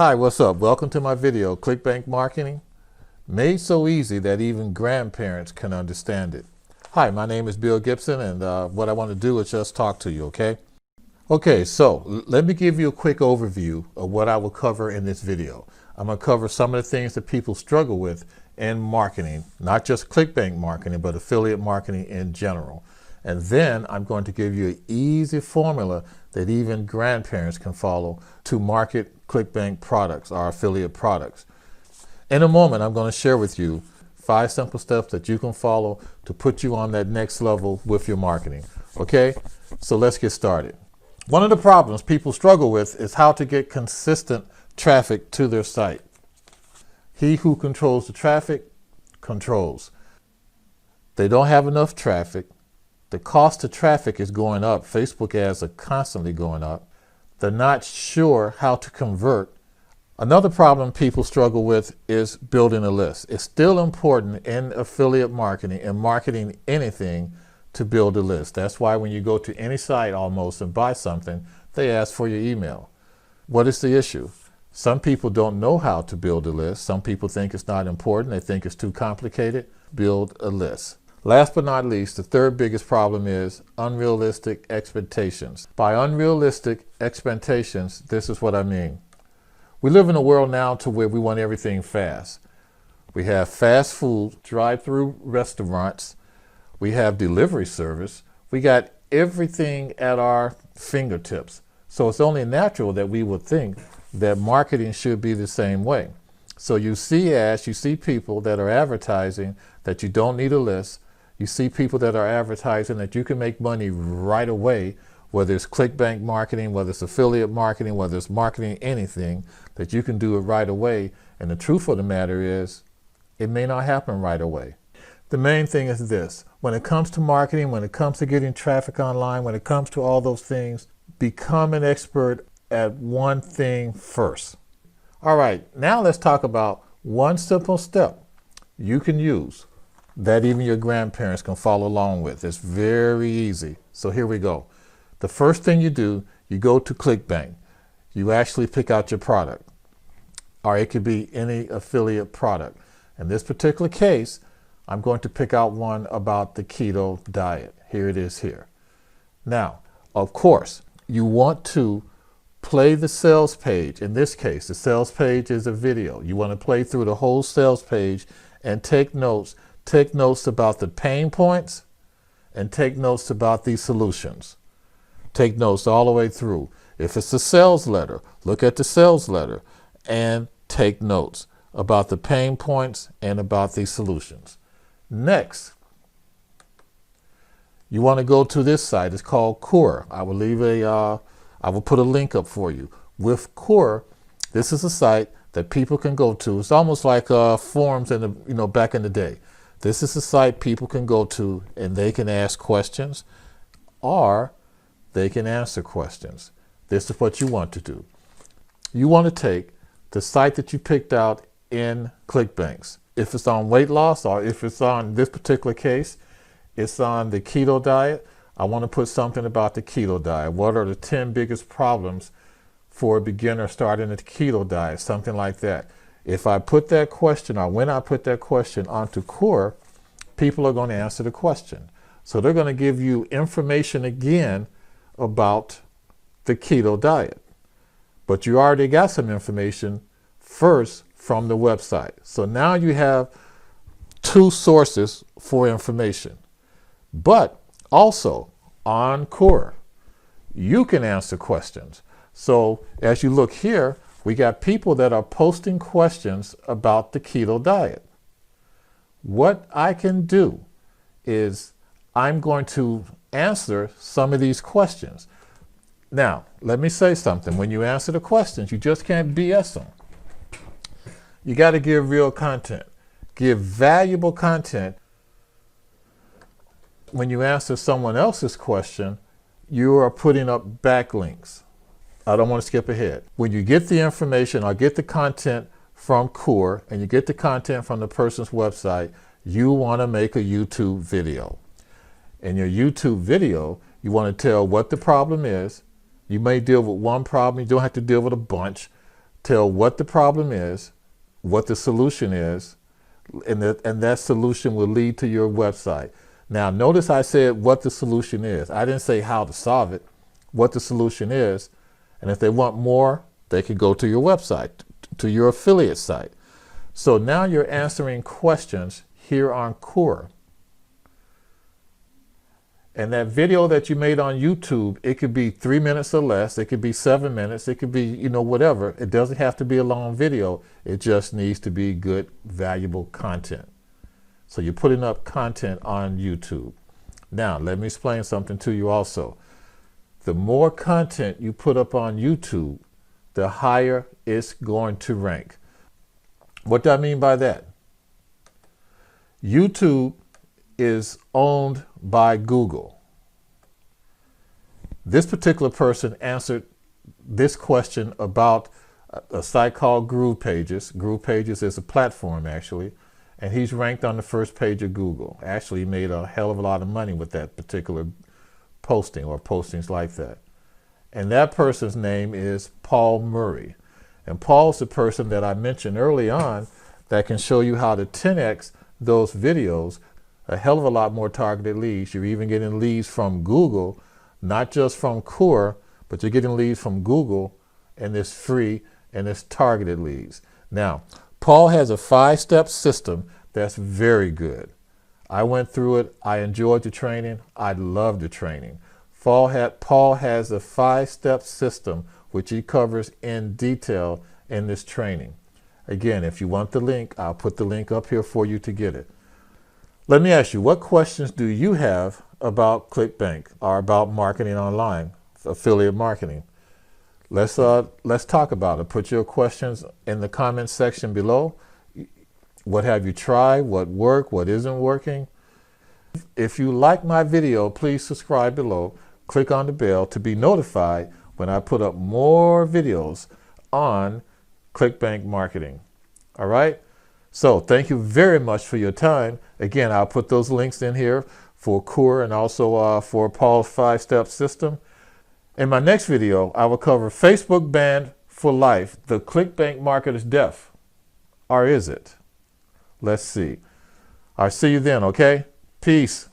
Hi, what's up? Welcome to my video, Clickbank Marketing, made so easy that even grandparents can understand it. Hi, my name is Bill Gibson, and what I want to do is just talk to you, okay? Okay, so let me give you a quick overview of what I will cover in this video. I'm going to cover some of the things that people struggle with in marketing, not just Clickbank marketing, but affiliate marketing in general. And then I'm going to give you an easy formula that even grandparents can follow to market Clickbank products or affiliate products. In a moment, I'm going to share with you 5 simple steps that you can follow to put you on that next level with your marketing. Okay, so let's get started. One of the problems people struggle with is how to get consistent traffic to their site. He who controls the traffic controls. They don't have enough traffic. The cost of traffic is going up. Facebook ads are constantly going up. They're not sure how to convert. Another problem people struggle with is building a list. It's still important in affiliate marketing and marketing anything to build a list. That's why when you go to any site almost and buy something, they ask for your email. What is the issue? Some people don't know how to build a list. Some people think it's not important. They think it's too complicated. Build a list. Last but not least, the third biggest problem is unrealistic expectations. By unrealistic expectations, this is what I mean. We live in a world now to where we want everything fast. We have fast food, drive-through restaurants. We have delivery service. We got everything at our fingertips. So it's only natural that we would think that marketing should be the same way. So you see ads, you see people that are advertising that you don't need a list. You see people that are advertising that you can make money right away, whether it's Clickbank marketing, whether it's affiliate marketing, whether it's marketing anything, that you can do it right away. And the truth of the matter is, it may not happen right away. The main thing is this: when it comes to marketing, when it comes to getting traffic online, when it comes to all those things, become an expert at one thing first. All right, now let's talk about one simple step you can use that even your grandparents can follow along with. It's very easy. So here we go. The first thing you do, you go to Clickbank. You actually pick out your product, or it could be any affiliate product. In this particular case, I'm going to pick out one about the keto diet. Here it is here. Now, of course, you want to play the sales page. In this case, the sales page is a video. You want to play through the whole sales page and take notes. Take notes about the pain points and take notes about these solutions. Take notes all the way through. If it's a sales letter, look at the sales letter and take notes about the pain points and about these solutions. Next, you want to go to this site. It's called Core. I will put a link up for you. With Core, this is a site that people can go to. It's almost like forums in the, back in the day. This is a site people can go to and they can ask questions or they can answer questions. This is what you want to do. You want to take the site that you picked out in ClickBanks. If it's on weight loss, or if it's on this particular case, it's on the keto diet. I want to put something about the keto diet. What are the 10 biggest problems for a beginner starting a keto diet? Something like that. If I put that question, or when I put that question onto Core, people are going to answer the question. So they're going to give you information again about the keto diet. But you already got some information first from the website. So now you have 2 sources for information. But also on Core, you can answer questions. So as you look here, we got people that are posting questions about the keto diet. What I can do is I'm going to answer some of these questions. Now, let me say something. When you answer the questions, you just can't BS them. You got to give real content. Give valuable content. When you answer someone else's question, you are putting up backlinks. I don't want to skip ahead. When you get the information or get the content from Core and you get the content from the person's website, you want to make a YouTube video. In your YouTube video, you want to tell what the problem is. You may deal with one problem. You don't have to deal with a bunch. tell what the problem is, what the solution is, and that solution will lead to your website. Now, notice I said what the solution is. I didn't say how to solve it, what the solution is. And if they want more, they can go to your website, to your affiliate site. So now you're answering questions here on Quora. And that video that you made on YouTube, it could be 3 minutes or less. It could be 7 minutes. It could be, whatever. It doesn't have to be a long video. It just needs to be good, valuable content. So you're putting up content on YouTube. Now, let me explain something to you also. The more content you put up on YouTube, the higher it's going to rank. What do I mean by that? YouTube is owned by Google. This particular person answered this question about a site called Groove Pages. Groove Pages is a platform, actually, and he's ranked on the first page of Google. Actually, he made a hell of a lot of money with that particular posting or postings like that. And that person's name is Paul Murray. And Paul's the person that I mentioned early on that can show you how to 10x those videos, a hell of a lot more targeted leads. You're even getting leads from Google, not just from Quora, but you're getting leads from Google, and it's free and it's targeted leads. Now, Paul has a 5-step system that's very good. I went through it. I enjoyed the training. I loved the training. Paul has a 5-step system which he covers in detail in this training. Again, if you want the link, I'll put the link up here for you to get it. Let me ask you, what questions do you have about ClickBank or about marketing online, affiliate marketing? Let's talk about it. Put your questions in the comments section below. What have you tried? What worked? What isn't working? If you like my video, please subscribe below. Click on the bell to be notified when I put up more videos on ClickBank Marketing. All right? So thank you very much for your time. Again, I'll put those links in here for Quora and also for Paul's 5-step system. In my next video, I will cover Facebook banned for life. The ClickBank market is deaf. Or is it? Let's see. I'll see you then, okay? Peace.